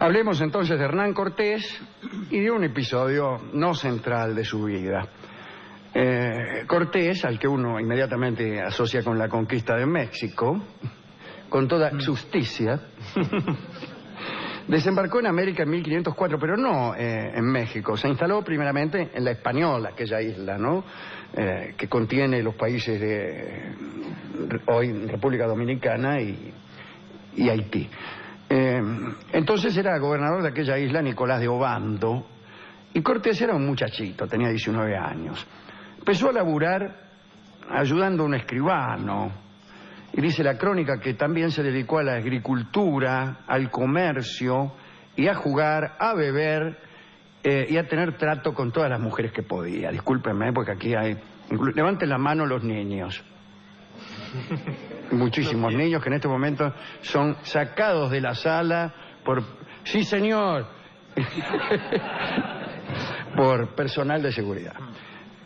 Hablemos entonces de Hernán Cortés y de un episodio no central de su vida. Cortés, al que uno inmediatamente asocia con la conquista de México, con toda justicia, desembarcó en América en 1504, pero no en México. Se instaló primeramente en La Española, aquella isla, ¿no? Que contiene los países de hoy República Dominicana y Haití. Entonces era gobernador de aquella isla Nicolás de Obando, y Cortés era un muchachito, tenía 19 años. Empezó a laburar ayudando a un escribano, y dice la crónica que también se dedicó a la agricultura, al comercio, y a jugar, a beber, y a tener trato con todas las mujeres que podía. Discúlpenme, porque aquí hay... Levanten la mano los niños. Muchísimos niños que en este momento son sacados de la sala por... Sí, señor. Por personal de seguridad.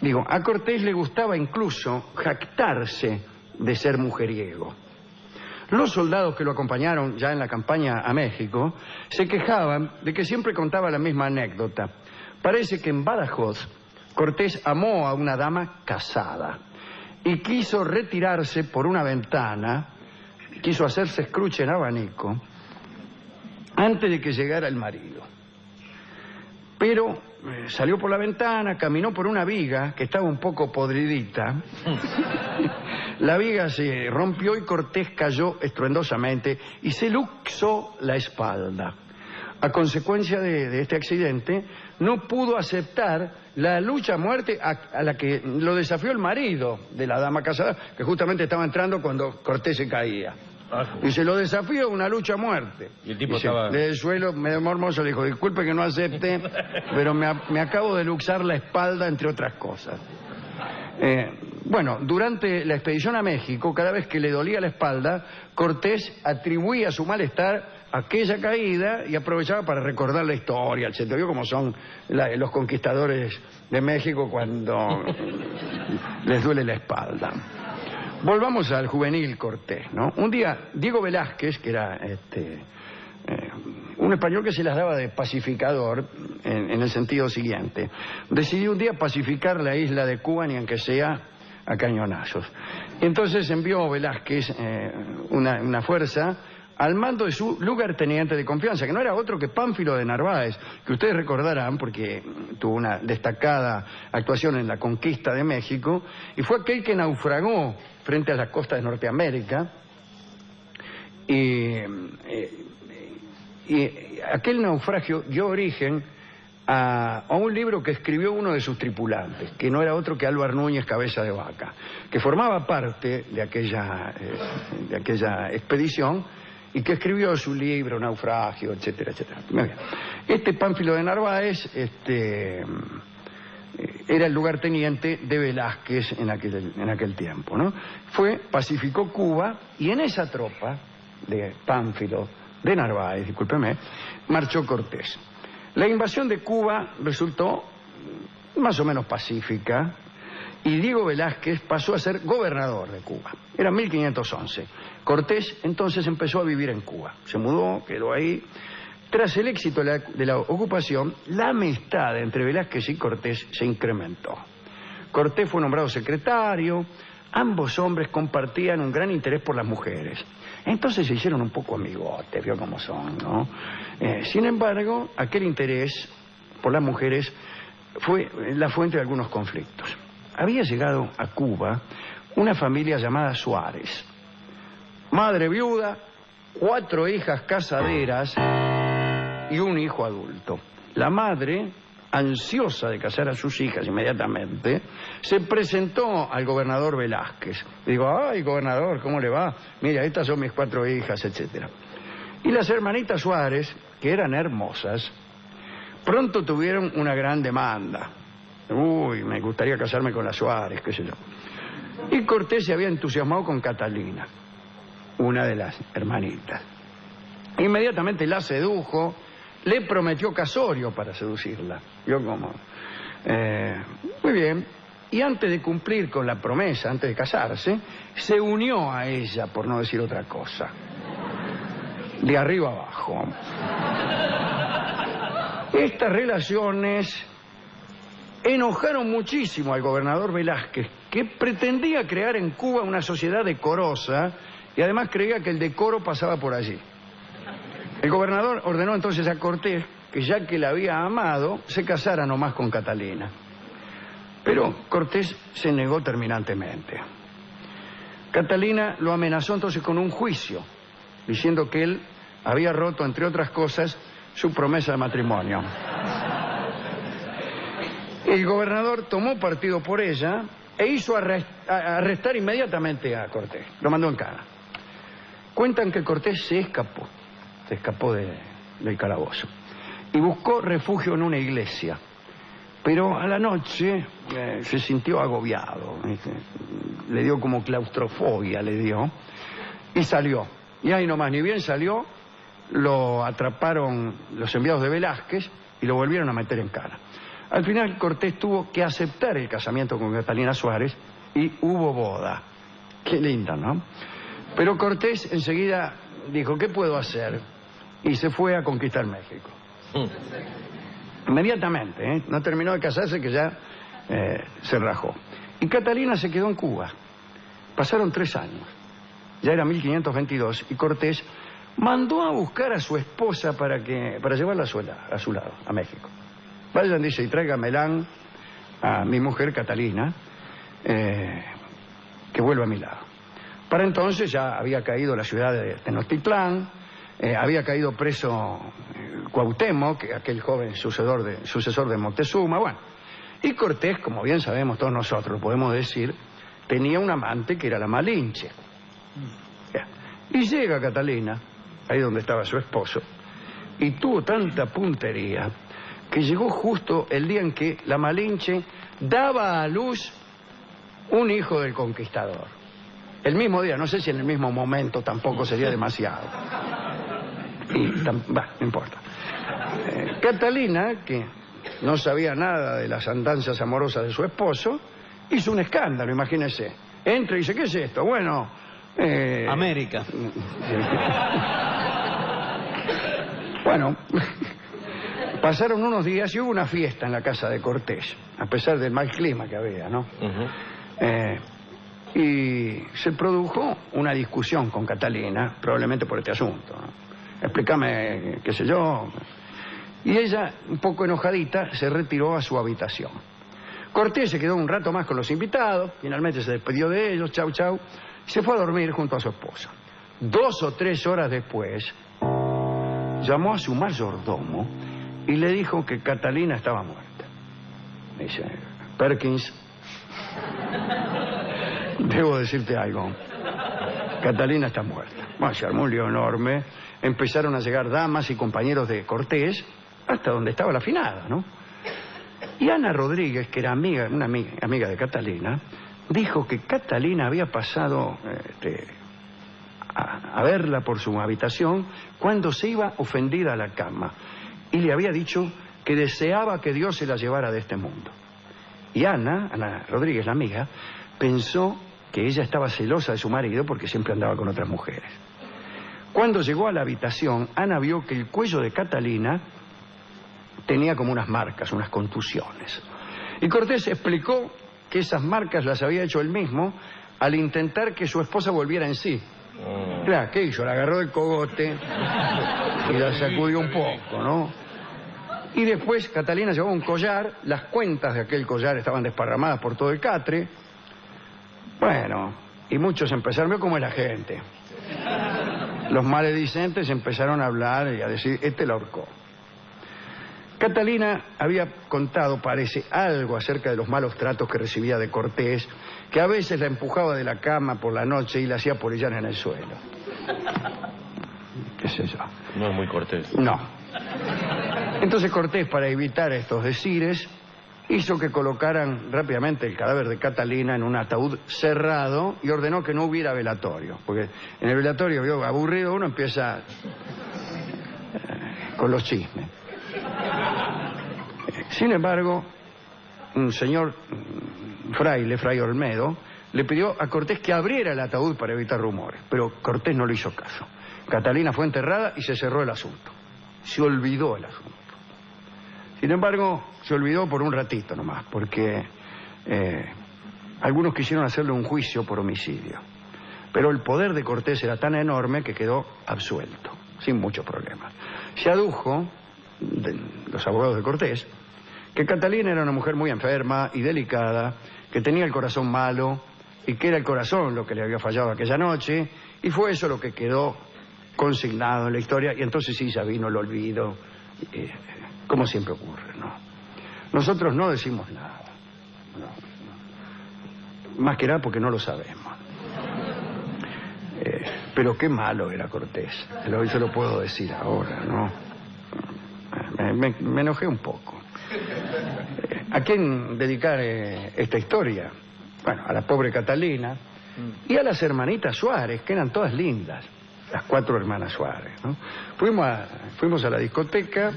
Digo, a Cortés le gustaba incluso jactarse de ser mujeriego. Los soldados que lo acompañaron ya en la campaña a México se quejaban de que siempre contaba la misma anécdota. Parece que en Badajoz Cortés amó a una dama casada y quiso retirarse por una ventana, quiso hacerse escruche en abanico antes de que llegara el marido. Pero salió por la ventana, caminó por una viga que estaba un poco podridita. La viga se rompió y Cortés cayó estruendosamente y se luxó la espalda. A consecuencia de este accidente, no pudo aceptar la lucha a muerte a la que lo desafió el marido de la dama casada, que justamente estaba entrando cuando Cortés se caía. Y se lo desafió a una lucha a muerte. Y el tipo estaba... Desde el suelo, medio mormoso, le dijo, disculpe que no acepte, pero me acabo de luxar la espalda, entre otras cosas. Bueno, durante la expedición a México, cada vez que le dolía la espalda, Cortés atribuía su malestar a aquella caída y aprovechaba para recordar la historia, etc. ¿Vio cómo son los conquistadores de México cuando les duele la espalda? Volvamos al juvenil Cortés, ¿no? Un día, Diego Velázquez, que era un español que se las daba de pacificador, en el sentido siguiente, decidió un día pacificar la isla de Cuba, ni aunque sea a cañonazos. Entonces envió Velázquez una fuerza al mando de su lugarteniente de confianza, que no era otro que Pánfilo de Narváez, que ustedes recordarán porque tuvo una destacada actuación en la conquista de México, y fue aquel que naufragó frente a las costas de Norteamérica, y aquel naufragio dio origen a un libro que escribió uno de sus tripulantes, que no era otro que Álvar Núñez Cabeza de Vaca, que formaba parte de aquella expedición, y que escribió su libro, Naufragio, etcétera, etcétera. Muy bien. Este Pánfilo de Narváez era el lugarteniente de Velázquez en aquel tiempo, ¿no? Pacificó Cuba, y en esa tropa de Pánfilo de Narváez, discúlpeme, marchó Cortés. La invasión de Cuba resultó más o menos pacífica, y Diego Velázquez pasó a ser gobernador de Cuba. Era 1511. Cortés entonces empezó a vivir en Cuba. Se mudó, quedó ahí. Tras el éxito de la ocupación, la amistad entre Velázquez y Cortés se incrementó. Cortés fue nombrado secretario. Ambos hombres compartían un gran interés por las mujeres. Entonces se hicieron un poco amigotes, vio cómo son, ¿no? Sin embargo, aquel interés por las mujeres fue la fuente de algunos conflictos. Había llegado a Cuba una familia llamada Suárez. Madre viuda, 4 hijas casaderas y un hijo adulto. La madre, ansiosa de casar a sus hijas inmediatamente, se presentó al gobernador Velázquez. Digo, ay, gobernador, ¿cómo le va? Mira, estas son mis 4 hijas, etcétera. Y las hermanitas Suárez, que eran hermosas, pronto tuvieron una gran demanda. Uy, me gustaría casarme con las Suárez, qué sé yo. Y Cortés se había entusiasmado con Catalina, una de las hermanitas. Inmediatamente la sedujo, le prometió casorio para seducirla. Yo como... muy bien. Y antes de cumplir con la promesa, antes de casarse, se unió a ella, por no decir otra cosa. De arriba abajo. Estas relaciones enojaron muchísimo al gobernador Velázquez, que pretendía crear en Cuba una sociedad decorosa y además creía que el decoro pasaba por allí. El gobernador ordenó entonces a Cortés que, ya que la había amado, se casara nomás con Catalina. Pero Cortés se negó terminantemente. Catalina lo amenazó entonces con un juicio, diciendo que él había roto, entre otras cosas, su promesa de matrimonio. El gobernador tomó partido por ella e hizo arrestar inmediatamente a Cortés. Lo mandó en cana. Cuentan que Cortés se escapó del calabozo y buscó refugio en una iglesia. Pero a la noche se sintió agobiado, le dio como claustrofobia, y salió. Y ahí nomás, ni bien salió, lo atraparon los enviados de Velázquez y lo volvieron a meter en cana. Al final Cortés tuvo que aceptar el casamiento con Catalina Suárez y hubo boda. Qué linda, ¿no? Pero Cortés enseguida dijo, ¿qué puedo hacer? Y se fue a conquistar México. Inmediatamente, ¿eh? No terminó de casarse que ya se rajó. Y Catalina se quedó en Cuba. Pasaron 3 años. Ya era 1522 y Cortés mandó a buscar a su esposa para llevarla a su lado, a México. Vayan, dice, y tráigamela a mi mujer Catalina, que vuelva a mi lado. Para entonces ya había caído la ciudad de Tenochtitlán, había caído preso Cuauhtémoc, aquel joven sucesor de Moctezuma, bueno. Y Cortés, como bien sabemos todos nosotros, lo podemos decir, tenía un amante que era la Malinche. Y llega Catalina, ahí donde estaba su esposo, y tuvo tanta puntería que llegó justo el día en que la Malinche daba a luz un hijo del conquistador. El mismo día, no sé si en el mismo momento, tampoco sería demasiado. No importa. Catalina, que no sabía nada de las andanzas amorosas de su esposo, hizo un escándalo, imagínese. Entra y dice, ¿qué es esto? Bueno... América. Bueno, pasaron unos días y hubo una fiesta en la casa de Cortés, a pesar del mal clima que había, ¿no? Y se produjo una discusión con Catalina, probablemente por este asunto, ¿no? Explícame, qué sé yo. Y ella, un poco enojadita, se retiró a su habitación. Cortés se quedó un rato más con los invitados, finalmente se despidió de ellos, chau, chau, y se fue a dormir junto a su esposa. 2 o 3 horas después, llamó a su mayordomo y le dijo que Catalina estaba muerta. Me dice, Perkins, debo decirte algo. Catalina está muerta. Bueno, se armó un lío enorme. Empezaron a llegar damas y compañeros de Cortés hasta donde estaba la afinada, ¿no? Y Ana Rodríguez, que era una amiga de Catalina, dijo que Catalina había pasado a verla por su habitación cuando se iba ofendida a la cama y le había dicho que deseaba que Dios se la llevara de este mundo. Y Ana Rodríguez, la amiga, pensó que ella estaba celosa de su marido porque siempre andaba con otras mujeres. Cuando llegó a la habitación, Ana vio que el cuello de Catalina tenía como unas marcas, unas contusiones. Y Cortés explicó que esas marcas las había hecho él mismo al intentar que su esposa volviera en sí. Claro, ¿qué hizo? La agarró del cogote y la sacudió un poco, ¿no? Y después Catalina llevó un collar, las cuentas de aquel collar estaban desparramadas por todo el catre. Bueno, y muchos empezaron, veo cómo es la gente. Los maledicentes empezaron a hablar y a decir, este la ahorcó. Catalina había contado, parece, algo acerca de los malos tratos que recibía de Cortés, que a veces la empujaba de la cama por la noche y la hacía polillar en el suelo. ¿Qué sé yo? No es muy Cortés. No. Entonces Cortés, para evitar estos decires, hizo que colocaran rápidamente el cadáver de Catalina en un ataúd cerrado y ordenó que no hubiera velatorio. Porque en el velatorio, vio, aburrido, uno empieza con los chismes. Sin embargo, un señor fray Olmedo, le pidió a Cortés que abriera el ataúd para evitar rumores, pero Cortés no le hizo caso. Catalina fue enterrada y se cerró el asunto. Se olvidó el asunto. Sin embargo, se olvidó por un ratito nomás, porque algunos quisieron hacerle un juicio por homicidio. Pero el poder de Cortés era tan enorme que quedó absuelto, sin muchos problemas. Se adujo, de los abogados de Cortés, que Catalina era una mujer muy enferma y delicada, que tenía el corazón malo y que era el corazón lo que le había fallado aquella noche, y fue eso lo que quedó consignado en la historia, y entonces sí ya vino el olvido, como siempre ocurre, ¿no? Nosotros no decimos nada, no. Más que nada porque no lo sabemos. Pero qué malo era Cortés, eso lo puedo decir ahora, ¿no? Me enojé un poco. ¿A quién dedicar esta historia? Bueno, a la pobre Catalina y a las hermanitas Suárez, que eran todas lindas, las 4 hermanas Suárez, ¿no? Fuimos a la discoteca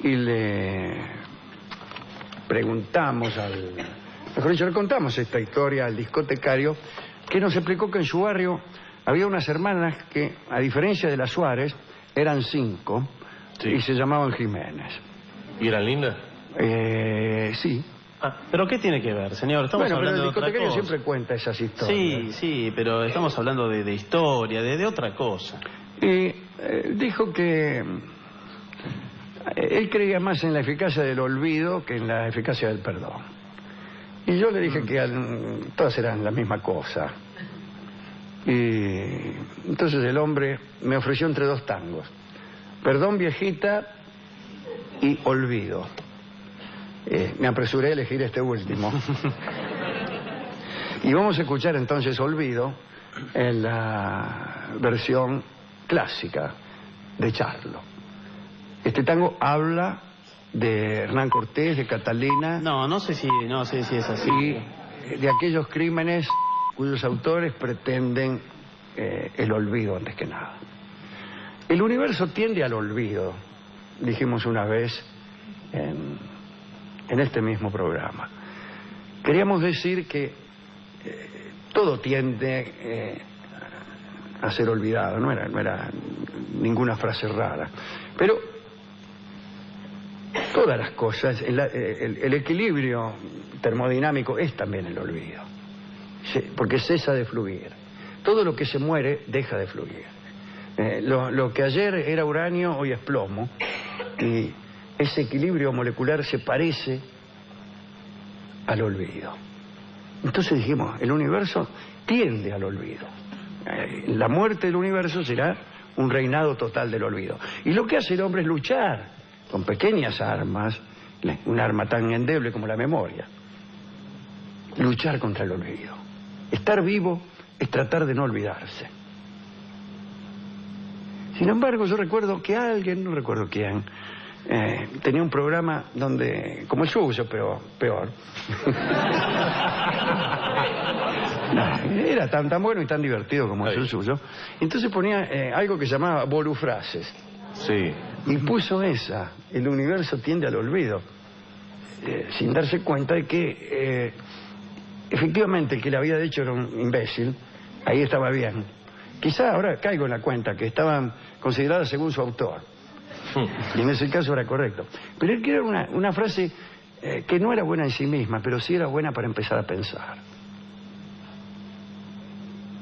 y le preguntamos mejor dicho, le contamos esta historia al discotecario, que nos explicó que en su barrio había unas hermanas que, a diferencia de las Suárez, eran 5, sí, y se llamaban Jiménez. ¿Y eran lindas? Sí. ¿Pero qué tiene que ver, señor? Estamos hablando de otra cosa. El discotecario siempre cuenta esas historias. Sí, pero estamos hablando de historia, de otra cosa. Y dijo que él creía más en la eficacia del olvido que en la eficacia del perdón. Y yo le dije que todas eran la misma cosa. Y entonces el hombre me ofreció entre 2 tangos: perdón, viejita, y olvido. Me apresuré a elegir este último. Y vamos a escuchar entonces Olvido en la versión clásica de Charlo. Este tango habla de Hernán Cortés, de Catalina. No sé si es así. Y de aquellos crímenes cuyos autores pretenden el olvido antes que nada. El universo tiende al olvido, dijimos una vez en este mismo programa. Queríamos decir que todo tiende a ser olvidado, no era ninguna frase rara, pero todas las cosas, el equilibrio termodinámico es también el olvido, porque cesa de fluir. Todo lo que se muere deja de fluir. Lo que ayer era uranio hoy es plomo, y ese equilibrio molecular se parece al olvido. Entonces dijimos, el universo tiende al olvido. La muerte del universo será un reinado total del olvido. Y lo que hace el hombre es luchar con pequeñas armas, un arma tan endeble como la memoria. Luchar contra el olvido. Estar vivo es tratar de no olvidarse. Sin embargo, yo recuerdo que alguien, no recuerdo quién, tenía un programa donde, como el suyo, pero peor. Era tan bueno y tan divertido como el suyo. Entonces ponía algo que llamaba volufrases. Sí. Y puso esa: el universo tiende al olvido, sin darse cuenta de que efectivamente el que le había dicho era un imbécil. Ahí estaba bien. Quizá ahora caigo en la cuenta que estaban consideradas según su autor. Y en ese caso era correcto. Pero él quería una frase que no era buena en sí misma, pero sí era buena para empezar a pensar.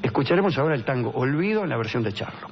Escucharemos ahora el tango Olvido en la versión de Charlo.